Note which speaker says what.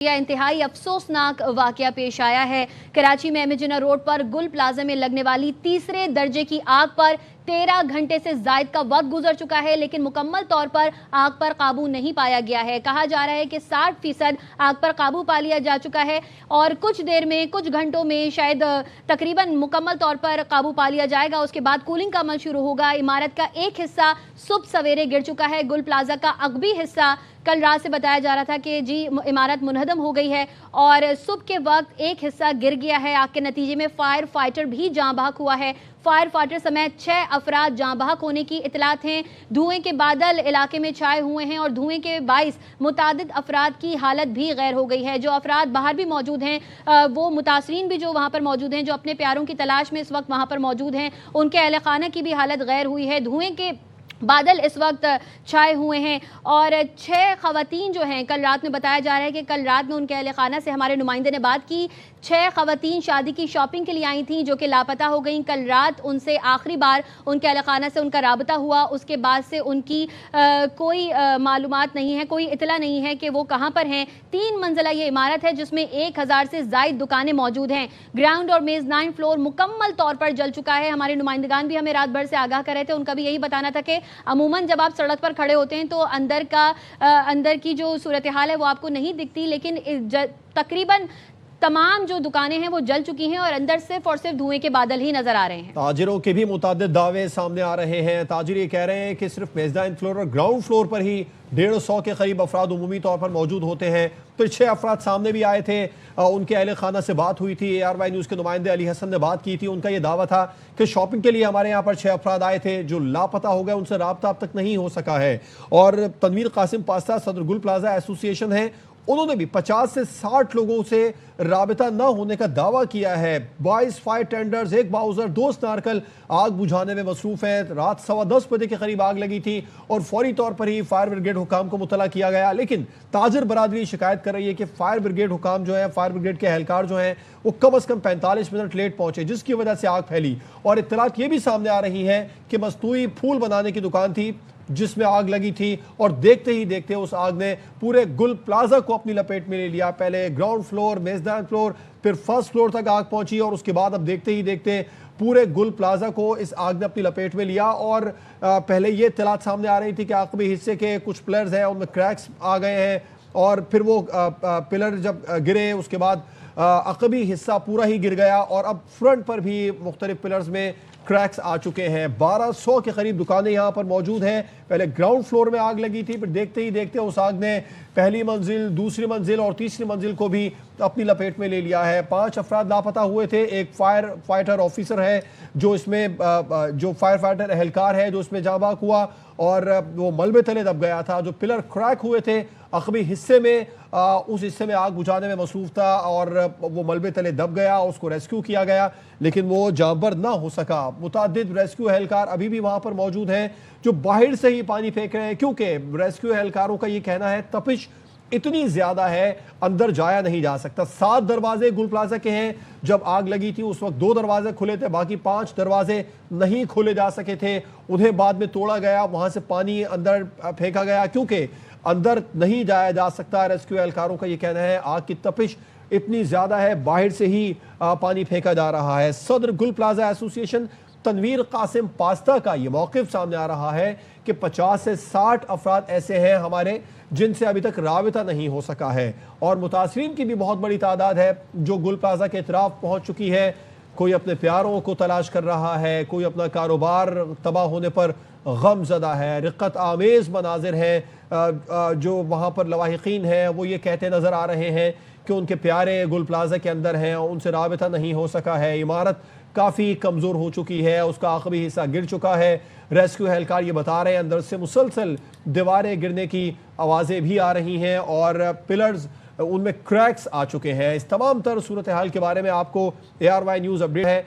Speaker 1: इंतहाई अफसोसनाक वाकया पेश आया है। कराची में एमिजिना रोड पर गुल प्लाजा में लगने वाली तीसरे दर्जे की आग पर 13 घंटे से ज्यादा का वक्त गुजर चुका है, लेकिन मुकम्मल तौर पर आग पर काबू नहीं पाया गया है। कहा जा रहा है कि 60% आग पर काबू पा लिया जा चुका है और कुछ देर में, कुछ घंटों में शायद तकरीबन मुकम्मल तौर पर काबू पा लिया जाएगा। उसके बाद कूलिंग का अमल शुरू होगा। इमारत का एक हिस्सा सुबह सवेरे गिर चुका है। गुल प्लाजा का अगबी हिस्सा कल रात से बताया जा रहा था कि जी इमारत मुनहदम हो गई है और सुबह के वक्त एक हिस्सा गिर गया है। आग के नतीजे में फायर फाइटर भी जाँ बहक हुआ है। फायर फाइटर समेत 6 अफराद जाँ बहक होने की इतलात हैं। धुएं के बादल इलाके में छाए हुए हैं और धुएं के बाइस मुतादिद अफराद की हालत भी गैर हो गई है। जो अफराद बाहर भी मौजूद हैं, वो मुतासरीन भी जो वहाँ पर मौजूद हैं, जो अपने प्यारों की तलाश में इस वक्त वहाँ पर मौजूद हैं, उनके अहल खाना की भी हालत गैर हुई है। धुएं के बादल इस वक्त छाए हुए हैं और 6 खवातीन जो हैं, कल रात में बताया जा रहा है कि कल रात में उनके अहल खाना से हमारे नुमाइंदे ने बात की। 6 खवातीन शादी की शॉपिंग के लिए आई थीं जो कि लापता हो गईं। कल रात उनसे आखिरी बार उनके अहल खाना से उनका राबता हुआ। उसके बाद से उनकी कोई मालूमात नहीं है, कोई इतला नहीं है कि वो कहाँ पर हैं। 3 मंजिला ये इमारत है जिसमें 1000 से ज़ायद दुकानें मौजूद हैं। ग्राउंड और मेज़नाइन फ्लोर मुकम्मल तौर पर जल चुका है। हमारे नुमाइंदगान भी हमें रात भर से आगाह कर रहे थे। उनका भी यही बताना था कि अमूमन जब आप सड़क पर खड़े होते हैं तो अंदर की जो सूरत हाल है वो आपको नहीं दिखती, लेकिन तकरीबन तमाम जो दुकानें हैं वो जल चुकी हैं और अंदर सिर्फ और सिर्फ धुएं के बादल ही नजर आ रहे हैं।
Speaker 2: ताजिरों के भी मुताद्दिद दावे सामने आ रहे हैं। ताजिर ये कह रहे हैं कि सिर्फ मेज़दाइन फ्लोर और ग्राउंड फ्लोर पर ही 150 के करीब अफराद उमूमी तौर पर मौजूद होते हैं। तो 6 अफराद सामने भी आए थे। उनके अहले खाना से बात हुई थी। ARY न्यूज़ के नुमाइंदे अली हसन ने बात की थी। उनका ये दावा था कि शॉपिंग के लिए हमारे यहाँ पर 6 अफराद आए थे जो लापता हो गए, उनसे राब्ता अब तक नहीं हो सका है। और तनवीर कासिम पास्ता सदर गुल प्लाजा एसोसिएशन है, उन्होंने भी 50 से 60 लोगों से राबता न होने का दावा किया है। 22 फायर टेंडर्स, 1 बाउजर, 2 स्नारकल आग बुझाने में मसरूफ है। रात 10:15 बजे के करीब आग लगी थी और फौरी तौर पर ही फायर ब्रिगेड हुकाम को मुतला किया गया। लेकिन ताजिर बरादरी शिकायत कर रही है कि फायर ब्रिगेड हुकाम जो है, फायर ब्रिगेड के एहलकार जो हैं, वो कम अज़ कम 45 मिनट लेट पहुंचे, जिसकी वजह से आग फैली। और इत्तलात ये भी सामने आ रही है कि मस्तूई फूल बनाने की दुकान थी जिसमें आग लगी थी और देखते ही देखते उस आग ने पूरे गुल प्लाजा को अपनी लपेट में ले लिया। पहले ग्राउंड फ्लोर, मेज़दान फ्लोर, फिर फर्स्ट फ्लोर तक आग पहुंची और उसके बाद अब देखते ही देखते पूरे गुल प्लाजा को इस आग ने अपनी लपेट में लिया। और पहले ये इत्तलात सामने आ रही थी कि आखिरी हिस्से के कुछ पिलर्स हैं उनमें क्रैक्स आ गए हैं और फिर वो पिलर जब गिरे उसके बाद अकबी हिस्सा पूरा ही गिर गया और अब फ्रंट पर भी मुख्तलिफ पिलर्स में क्रैक्स आ चुके हैं। 1200 के करीब दुकानें यहाँ पर मौजूद हैं। पहले ग्राउंड फ्लोर में आग लगी थी, फिर देखते ही देखते उस आग ने पहली मंजिल, दूसरी मंजिल और तीसरी मंजिल को भी अपनी लपेट में ले लिया है। 5 अफराद लापता हुए थे। एक फायर फाइटर ऑफिसर है जो इसमें जो फायर फाइटर एहलकार है जो इसमें जाँ बहक हुआ और वो मलबे तले दब गया था। जो पिलर क्रैक हुए थे अकबी हिस्से में, उस हिस्से में आग बुझाने में मसरूफ था और वो मलबे तले दब गया। उसको रेस्क्यू किया गया लेकिन वो जांबर ना हो सका। मुतादिद रेस्क्यू एहलकार अभी भी वहाँ पर मौजूद हैं जो बाहर से ही पानी फेंक रहे हैं, क्योंकि रेस्क्यू एहलकारों का ये कहना है तपिश इतनी ज्यादा है अंदर जाया नहीं जा सकता। 7 दरवाजे गुल प्लाजा के हैं। जब आग लगी थी उस वक्त 2 दरवाजे खुले थे, बाकी 5 दरवाजे नहीं खोले जा सके थे। उन्हें बाद में तोड़ा गया, वहां से पानी अंदर फेंका गया क्योंकि अंदर नहीं जाया जा सकता। रेस्क्यू एहलकारों का ये कहना है आग की तपिश इतनी ज्यादा है, बाहर से ही पानी फेंका जा रहा है। सदर गुल प्लाजा एसोसिएशन तनवीर कासिम पास्ता का ये मौक़िफ़ सामने आ रहा है कि 50 से 60 अफराद ऐसे हैं हमारे जिनसे अभी तक राबिता नहीं हो सका है और मुतासरीन की भी बहुत बड़ी तादाद है जो गुल प्लाजा के इतराफ पहुंच चुकी है। कोई अपने प्यारों को तलाश कर रहा है, कोई अपना कारोबार तबाह होने पर गम ज़दा है। रिक़्क़त आमेज़ मनाजिर हैं जो वहाँ पर लवाहिकीन हैं वो ये कहते नज़र आ रहे हैं कि उनके प्यारे गुल प्लाजा के अंदर हैं, उनसे राबिता नहीं हो सका है। इमारत काफ़ी कमज़ोर हो चुकी है, उसका आखिरी हिस्सा गिर चुका है। रेस्क्यू एहलकार ये बता रहे हैं अंदर से मुसलसल दीवारें गिरने की आवाज़ें भी आ रही हैं और पिलर्स उनमें क्रैक्स आ चुके हैं। इस तमाम तर सूरत हाल के बारे में आपको ARY न्यूज़ अपडेट है।